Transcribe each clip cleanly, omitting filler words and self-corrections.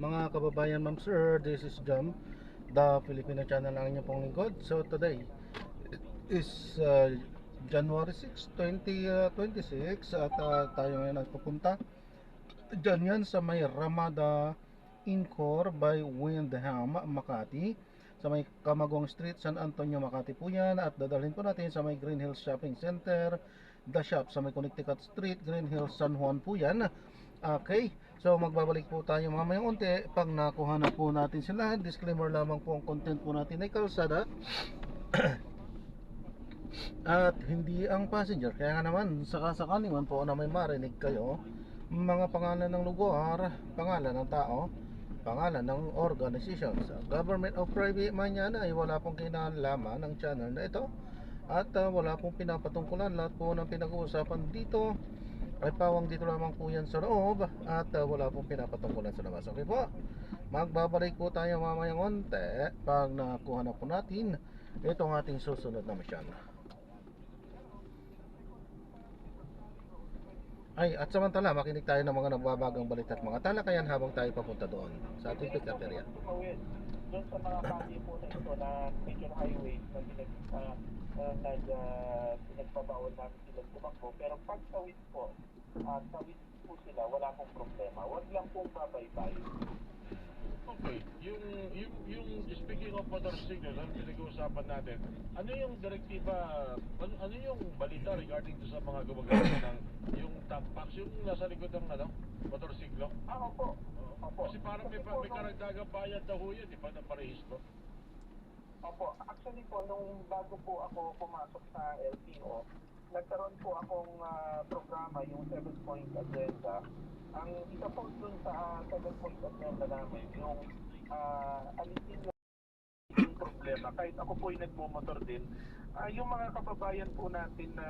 Mga kababayan, ma'am sir, this is Jam, the Filipino channel ang inyong pong lingkod. So today is January 6, 2026 at tayo ngayon nagpupunta dyan yan sa may Ramada Incor by Windham, Makati, sa may Camagong Street, San Antonio, Makati po yan. At dadalhin po natin sa may Green Hills Shopping Center, The Shop sa may Connecticut Street, Green Hills, San Juan po yan. Okay, so magbabalik po tayo mamayang unti pag nakuha na po natin sila. Disclaimer lamang po, ang content po natin ay kalsada at hindi ang passenger. Kaya nga naman, sakasakali man po na may marinig kayo, mga pangalan ng lugar, pangalan ng tao, pangalan ng organizations, government o private man yan, ay wala pong kinalaman ng channel na ito. At wala pong pinapatungkulan. Lahat po ng pinag-uusapan dito ay pawang dito lamang po yan sa loob. At wala pong pinapatungkulan sa labas. Okay po, magbabalik po tayo mamayang onte pag nakuha na po natin itong ating susunod na mission. Ay, at samantala, makinig tayo ng mga nagbabagang balita at mga talakayan habang tayo papunta doon sa ating pick-up area. Doon sa mga kalye po na ito na major highways na pinagpabawal namin silang tumakbo. Pero pag tawid po sila, wala pong problema. Huwag lang pong babaybay. Okay, yung speaking of motor signal, ano pinag-uusapan natin, ano yung direktiba, ano yung balita regarding to sa mga gumagana ng yung tampax, yung nasa likod ng motor signal? Opo. Kasi parang may karagdagang bayad na ho yun, di ba, na parehistro? Opo, actually po, nung bago po ako pumasok sa LTO, nagkaroon po akong programa, yung 7-point agenda. Ang isa po dun sa 7-point agenda namin, yung alisin yung problema. Kahit ako po yung nagmumotor din, yung mga kababayan po natin na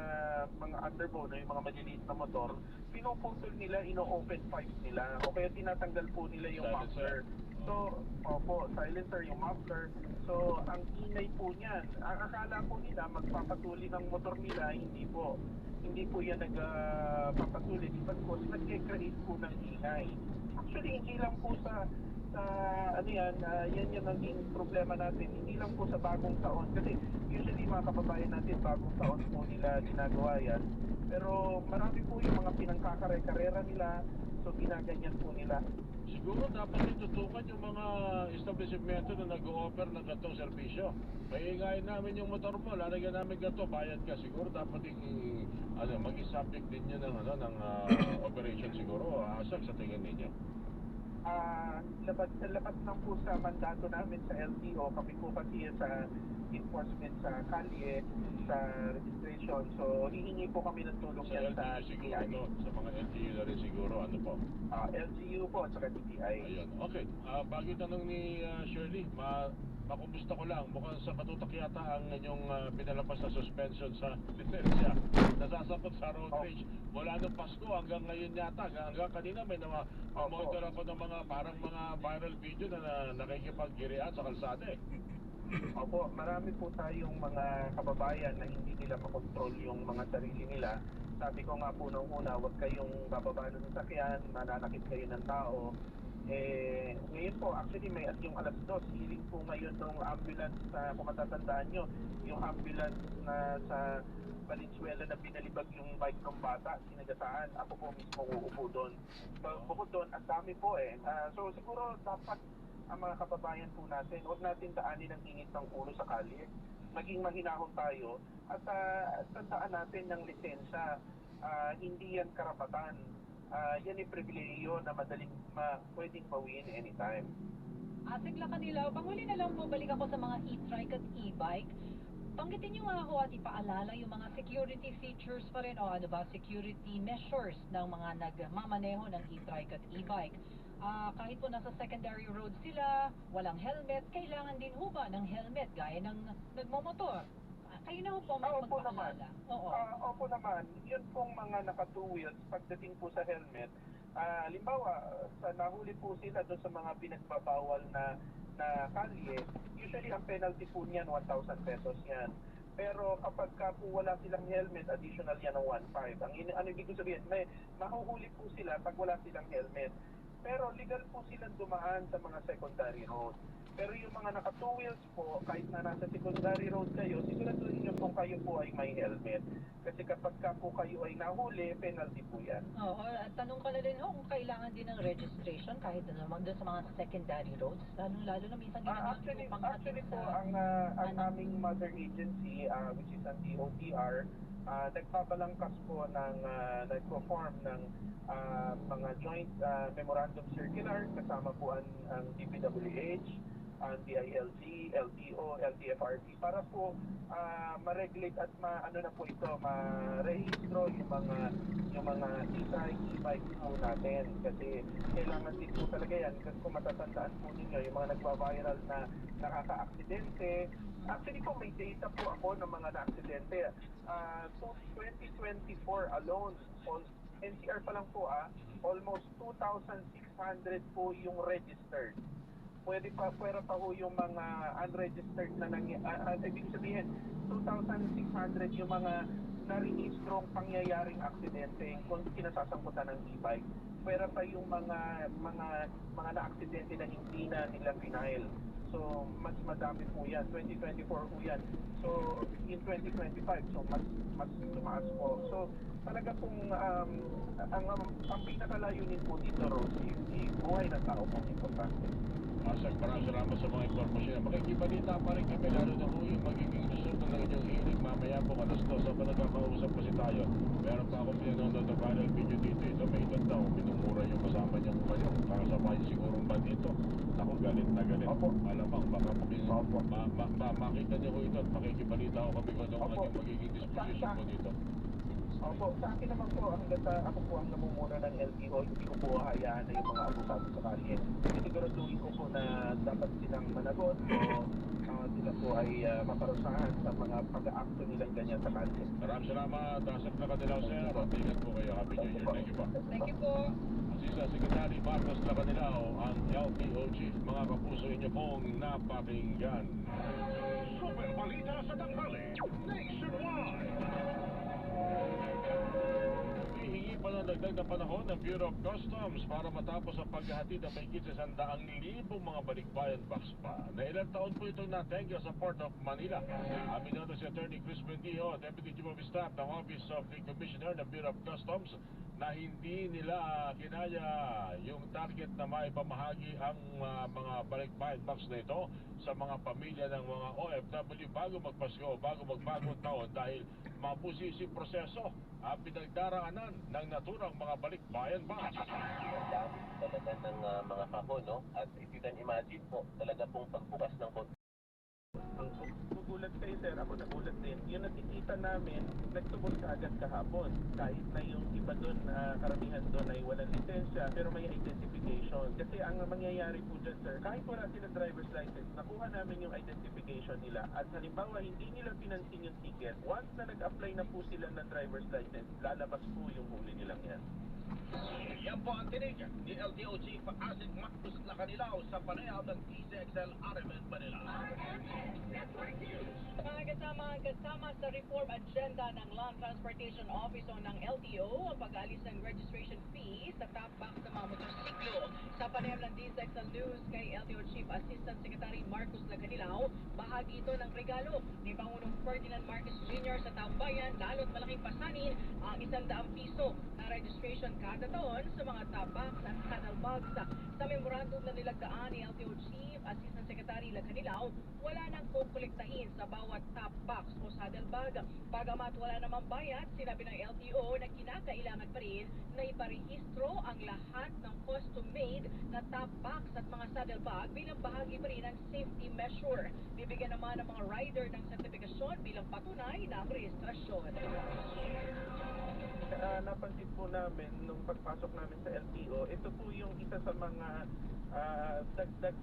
mga underbow, yung mga maliliit na motor, pinuputol nila, ino-open pipes nila, o kaya tinatanggal po nila yung muffler. So, opo, silencer, yung muffler. So, ang ingay po niyan, ang akala po nila, magpapatuli ng motor nila, hindi po. Hindi po yan nagpapatuli. Because nag-create po ng ingay. Actually, hindi lang po sa yan yung naging problema natin. Hindi lang po sa bagong taon. Kasi usually mga kababayan natin, bagong taon po nila ginagawa yan. Pero marami po yung mga pinangkakare-karera nila. So, ginaganyan po nila. Siguro dapat itutukan yung mga establishmento na nag-o-offer ng gantong serbisyo. Maiingayin namin yung motor mo, lalagyan namin ganito, bayad ka. Siguro dapat maging subject din yun ng operation siguro. Asak sa tingin ninyo? Labas lang po sa mandato namin sa LTO. Kami po kasi sa enforcement sa kalye, sa registration. So, hihingi po kami ng tulong sa yan LTO siguro, sa mga LTO na rin siguro, ano po? LGU po, at saka DTI. Ayun, okay. Bago yung tanong ni Shirley, makumusta ko lang, mukhang sa katutak yata ang inyong pinalabas na suspension sa lisensya. Nasasakot sa road rage. Mula nung Pasko hanggang ngayon yata, hanggang kanina may monitor ako ng mga parang mga viral video na nakikipag-girian sa kalsada eh. Opo, marami po tayong mga kababayan na hindi nila makontrol yung mga sarili nila. Sabi ko nga po nung una, huwag kayong bababa ng sasakyan, mananakit kayo ng tao. Ngayon po, actually may at yung alas 2, hiling po ngayon ng ambulance na, kung matatandaan nyo, yung ambulance na sa Valenzuela na binalibag yung bike ng bata, sinagasaan. Ako po mismo uupo doon. So, bukod doon, ang dami po so siguro dapat ang mga kababayan po natin, huwag natin daanin ang init ng ulo sa kalye. Maging mahinahon tayo at tandaan natin ng lisensya. Hindi yan karapatan. Yan ay pribilehiyo na madaling pwedeng bawiin anytime. Sigla kanila, panghuli na lang po, balik ako sa mga e-trike at e-bike. Banggitin nyo nga ho at ipaalala yung mga security features pa rin o security measures ng mga nagmamaneho ng e-trike at e-bike. Kahit po nasa secondary road sila, walang helmet, kailangan din ho ba ng helmet gaya ng nagmamotor? Kayo na ho po magpaalala. Opo naman. Yun pong mga naka two wheels, pagdating po sa helmet, halimbawa, nahuli po sila doon sa mga pinagbabawal na kalye, usually ang penalty po niyan 1,000 pesos yan. Pero kapag po wala silang helmet, additional yan ng 1,500. Ang ibig sabihin, may mahuhuli po sila pag wala silang helmet. pero legal po silang dumaan sa mga secondary roads. Pero yung mga naka two wheels po, kahit na nasa secondary road kayo, siguraduhin nyo po kayo po ay may helmet. Kasi kapag ka po kayo ay nahuli, penalty po yan. Oo, at tanong ka na rin ho kung kailangan din ng registration kahit na naman doon sa mga secondary roads. Lalo na minsan ginamit Actually, yung panghatid actually po, sa... ang aming mother agency, which is ang DOTR, nagpabalangkas po ng, nagpo-form ng mga joint memorandum circular, kasama po ang DPWH, ang DILG, LTO, LTFRB, para po ma-regulate at ano na po ito, ma-rehistro yung mga e-trike, e-bike po natin. Kasi kailangan din po talaga yan. Kasi kung matatandaan po ninyo, yung mga nagpa-viral na nakaka-aksidente, actually po may data po ako ng mga na-aksidente. 2024 alone, NCR pa lang po almost 2,600 po yung registered. Pwera pa ho yung mga unregistered na ibig sabihin 2,600 yung mga narehistrong pangyayaring aksidente kung kinasasangkutan ng e-bike. Pwera pa yung mga na-aksidente na hindi na nila final. So mas madami po yan, 2024 po yan. So in 2025, so mas tumaas po. So talaga pong ang pinakalayunin po dito, Rosie, buhay ng tao pong importante. Maraming salamat sa mga impormasyon. Makikibalita pa rin kami, lalo na po yung magiging resulta ng inyong hearing mamaya po alas 2. Sa nagkakausap kasi tayo, meron pa akong pinanonood na viral video dito. Ito may edad daw, pinumura yung kasama niyang kayo. Kakasama niyo sigurong ba dito? Ako galit na galit. Opo. Malamang baka makita niyo ko ito at makikibalita ako kami kung ano magiging disposition mo dito. Opo, sa akin naman po, ako po ang namumuna ng LTO, hindi ko po hayaan na yung mga abusado sa kalye. Siguraduhin ko po na dapat silang managot o sila po ay maparusahan sa mga pag-action nilang ganyan sa kalye. Maraming salamat, Asap na Kanilaw, sir. At ingat po kayo. Happy New Year. Thank you po. Thank you po. Assistant Secretary Marcos Lacanilaw, ang LTO Chief. Mga kapuso, inyo pong napakinggan. Super balita sa tanghali, nationwide. Hihingi pa ng dagdag na panahon ng Bureau of Customs para matapos ang paghahatid ng mahigit sa 100,000 mga balikbayan box pa. Na ilang taon po itong natenggel sa Port of Manila. Aminado si Attorney Chris Bendijo, Deputy Chief of Staff ng Office of the Commissioner ng Bureau of Customs, na hindi nila kinaya yung target na maipamahagi ang mga balikbayan box na ito sa mga pamilya ng mga OFW bago magpasko, bago magbagong taon dahil mabusisi proseso ang pinagdaraanan ng naturang mga balikbayan box. Dami talaga ng mga kahon, no? At if you can imagine po, talaga pong pagbukas ng Ang gugulat kayo, sir, ako nagulat din. Yung nakikita namin, nagtubos ka agad kahapon. Kahit na yung iba doon, karamihan doon ay walang lisensya, pero may identification. Kasi ang mangyayari po dyan, sir, kahit wala silang driver's license, nakuha namin yung identification nila. At halimbawa, hindi nila pinansin yung ticket. Once na nag-apply na po sila ng driver's license, lalabas po yung huli nilang yan. Yan po ang tinig ni LTO Chief Asik Marcos Lacanilaw sa panayam ng TCXL RMN Manila. Kasama sa reform agenda ng Land Transportation Office o ng LTO ang pag-alis ng registration fee sa top box ng mga motorsiklo. Sa panayam ng TCXL News kay LTO Chief Assistant Secretary Marcos Lacanilaw, bahagi ito ng regalo ni Pangulong Ferdinand Marcos Jr. sa Tambayan, lalo't malaking pasanin ang 100 piso na registration kada taon sa mga top box at saddlebags. Sa memorandum na nilagdaan ni LTO Chief Assistant Secretary Lacanilaw, wala nang kukolektahin sa bawat top box o saddlebag. Bagamat wala namang bayad, sinabi ng LTO na kinakailangan pa rin na iparehistro ang lahat ng custom-made na top box at mga saddlebag bilang bahagi pa rin ng safety measure. Bibigyan naman ng mga rider ng sertifikasyon bilang patunay ng rehistrasyon. Napansin po namin nung pagpasok namin sa LTO, ito po yung isa sa mga dagdag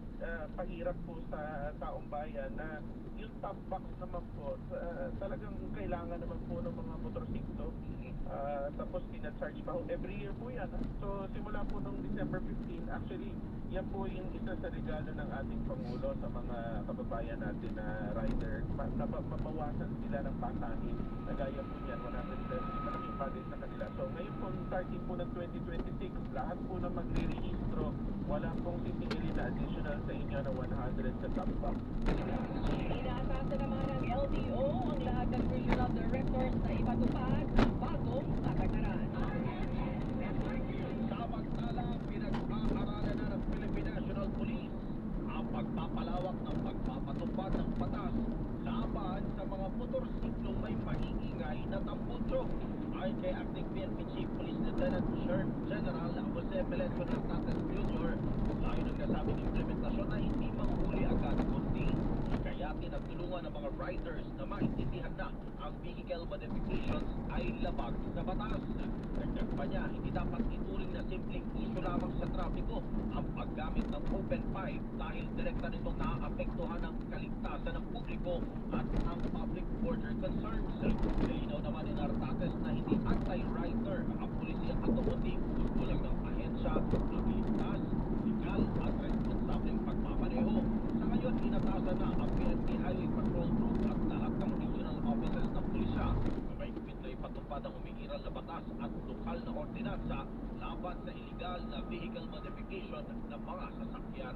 pahirap po sa taong bayan na yung top box naman po talagang kailangan naman po ng mga motorsiklo. Tapos tina-charge pa ho. Every year po yan. So simula po nung December 15, actually yan po yung isa sa regalo ng ating Pangulo sa mga kababayan natin na rider. Mabawasan sila ng pasahin na gaya po yan, 100 pesos. Malaking bagay sa kanila. So ngayon po, starting po ng 2026, lahat po na magre-rehistro, wala pong sisingilin na additional sa inyo na 100 sa top box. Inaatasan naman ng LTO ang lahat ng regional directors na ipatupad ang bagong patakaran. Samantalang pinag-aaralan na ng Philippine National Police ang pagpapalawak ng pagpapatupad ng batas laban sa mga motorsiklong may maingingay na tambutso. Ayon kay Acting PNP Chief Police Lieutenant General Jose Melencio Nartates Jr., layo ng nasabing implementasyon na hindi manghuli agad kundi kaya tinatulungan ng mga riders na maintindihan na ang vehicle modifications ay labag sa batas. Dagdag pa niya, hindi dapat ituring na simpleng issue lamang sa trapiko ang paggamit ng open pipe dahil direkta nitong naaapektuhan ang kaligtasan ng publiko at ang public order concerns. Nilinaw naman ni Nartates na hindi anti-rider ang pulisya at kundi gusto lang ng ahensya ang ligtas, legal at responsableng pagmamaneho. Sa ngayon, inatasan na ang PNP Highway Patrol Group at lahat ng regional officers ng pulisya na may higpit na ipatupad ang umiiral na batas at lokal na ordinansa laban sa illegal na vehicle modification ng mga sasakyan.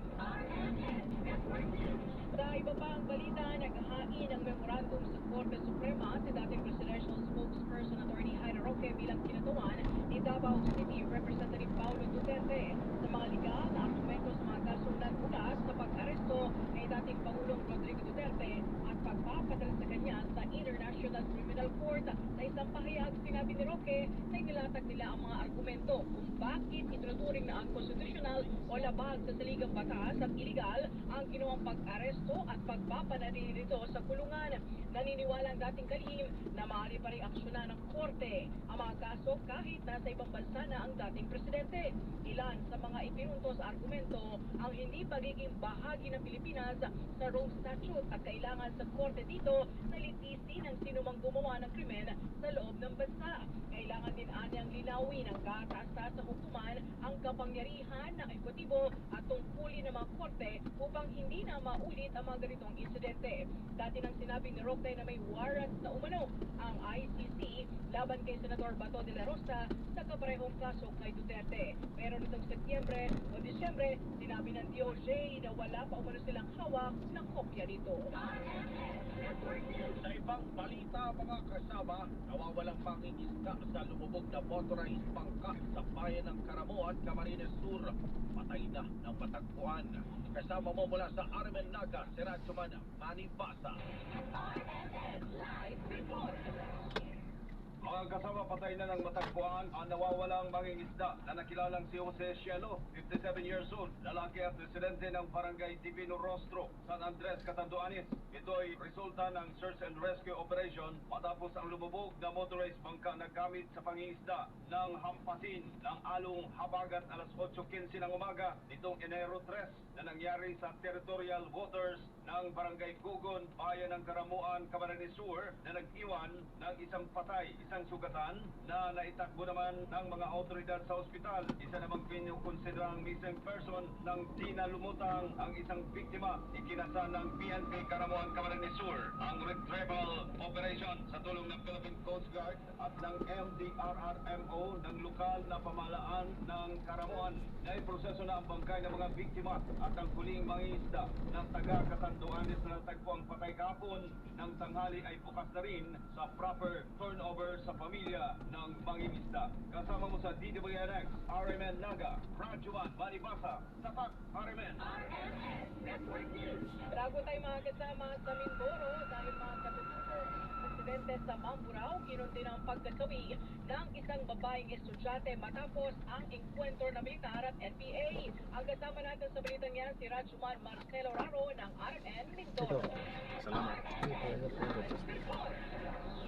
Sa iba pang balita, naghahain ng memorandum sa Korte Suprema si dating presidential spokesperson Attorney Jaime Roque bilang kinatawan ni Davao City Representative Paulo Duterte sa mga legal na argumento sa mga kasundan bukas sa pag-aresto ni dating Pangulong Rodrigo Duterte at pagpapadala sa kanya sa International Criminal Court. Sa isang pahayag, sinabi ni Roque na inilatag nila ang mga argumento kung bakit ituturing na unconstitutional o labag sa saligang batas at iligal ang ginawang pag-aresto at pagpapanatili nito sa kulungan. Naniniwala ang dating kalihim na maaari pa rin aksyonan ng korte ang mga kaso kahit nasa ibang bansa na ang dating presidente. Ilan sa mga ipinuntos argumento ang hindi pagiging bahagi ng Pilipinas sa Rome Statute at kailangan sa korte dito na litisin ang sinumang gumawa ng krimen sa loob ng bansa. Kailangan din anyang linawin ang kataas-taas sa hukuman ang kapangyarihan ng ekutibo at tungkulin ng mga korte upang hindi na maulit ang mga ganitong insidente. Dati nang sinabi ni Roque na may warrant na umano ang ICC laban kay Senador Bato de la Rosa sa kaparehong kaso kay Duterte. Pero nitong Setyembre o Disyembre, sinabi ng DOJ na wala pa umano silang hawak ng kopya nito. Sa ibang balita, mga kasama, nawawalang pangingisda sa lumubog na motorized bangka sa bayan ng Karamuan, Camarines Sur. Patay na ng matagpuan. Kasama mo mula sa Armen Naga, Serachuman, Manibasa. Mga kasama, patay na ng matagpuan ang nawawalang mangingisda na nakilalang si Jose Cielo, 57 years old, lalaki at residente ng Barangay Divino Rostro, San Andres, Catanduanes. Ito ay resulta ng search and rescue operation matapos ang lumubog na motorized bangka na gamit sa pangingisda ng hampasin ng along habagat alas 8:15 ng umaga nitong Enero 3 na nangyari sa territorial waters ng Barangay Gugon, Bayan ng Karamuan, Camarines Sur na nag-iwan ng isang patay, isang sugatan na naitakbo naman ng mga otoridad sa ospital. Isa namang kinukonsiderang missing person nang di na lumutang ang isang biktima. Ikinasa ng PNP Karamuan, Camarines Sur ang retrieval operation sa tulong ng Philippine Coast Guard at ng MDRRMO ng lokal na pamahalaan ng Karamuan. Naiproseso na ang bangkay ng mga biktima at ang huling mangingisda ng taga-Catanduanes na natagpo ang patay kahapon ng tanghali ay bukas na rin sa proper turnover sa pamilya ng mangingisda. Kasama mo sa DWNX, RMN Naga, Rajuan, Manibasa, Tatak, RMN. Bago tayo mga kasama sa Mindoro dahil mga katutubo insidente sa Mamburao, kinunti ng pagkasawi ng isang babaeng estudyante matapos ang engkwentro ng militar at NPA. Ang kasama natin sa balitang yan si Rajuman Marcelo Raro ng RMN Mindoro. Salamat.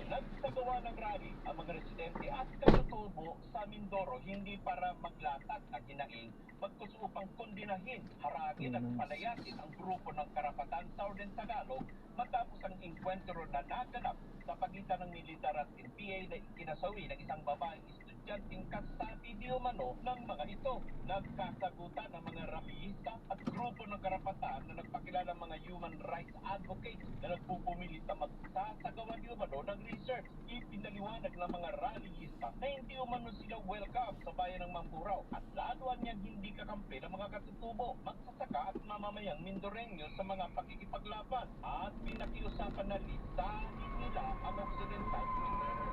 Nagsagawa ng rally ang mga residente at katutubo sa Mindoro hindi para maglatag at hinaing, bagkus upang kondinahin, haragin at palayasin ang grupo ng Karapatan Southern Tagalog matapos ang engkwentro na naganap sa pagitan ng militar at NPA na ikinasawi ng isang babaeng estudyanteng kasapi di umano ng mga ito. Nagkasagutan ng mga rallyista at grupo ng karapatan na nagpakilala mga human rights advocates na nagpupumilit na magsasagawa di umano ng research. Ipinaliwanag ng mga rallyista na hindi umano sila welcome sa bayan ng Mamburao at laduan niyang hindi kakampi ng mga katutubo, magsasaka at mamamayang Mindoreño sa mga pakikipaglaban at pinakiusapan na listahin nila ang Occidental Mindoro.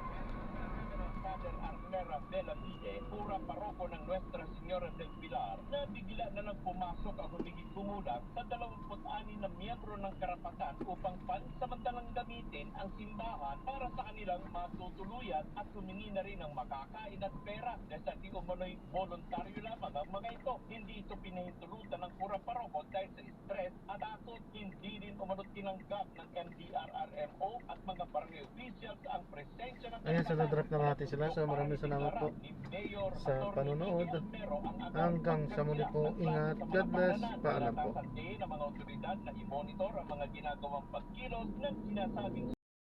Father Arnera Belamide, pura paroko ng Nuestra Señora del Pilar, na bigla na lang pumasok ang humigit kumulang sa 26 na miyembro ng karapatan upang pansamantalang gamitin ang simbahan para sa kanilang matutuluyan at humingi na rin ng makakain at pera dahil sa di umano'y voluntaryo lamang ang mga ito. Hindi ito pinahintulutan ng pura paroko dahil sa stress at takot. Hindi rin umano tinanggap ng MDRRMO at mga barangay officials ang presensya ng Ayan, sa na-drop na natin sila. So maraming salamat po sa panonood. Hanggang sa muli po, ingat. God bless. Paalam po. Ng mga otoridad na i-monitor ang mga ginagawang pagkilos ng sinasabing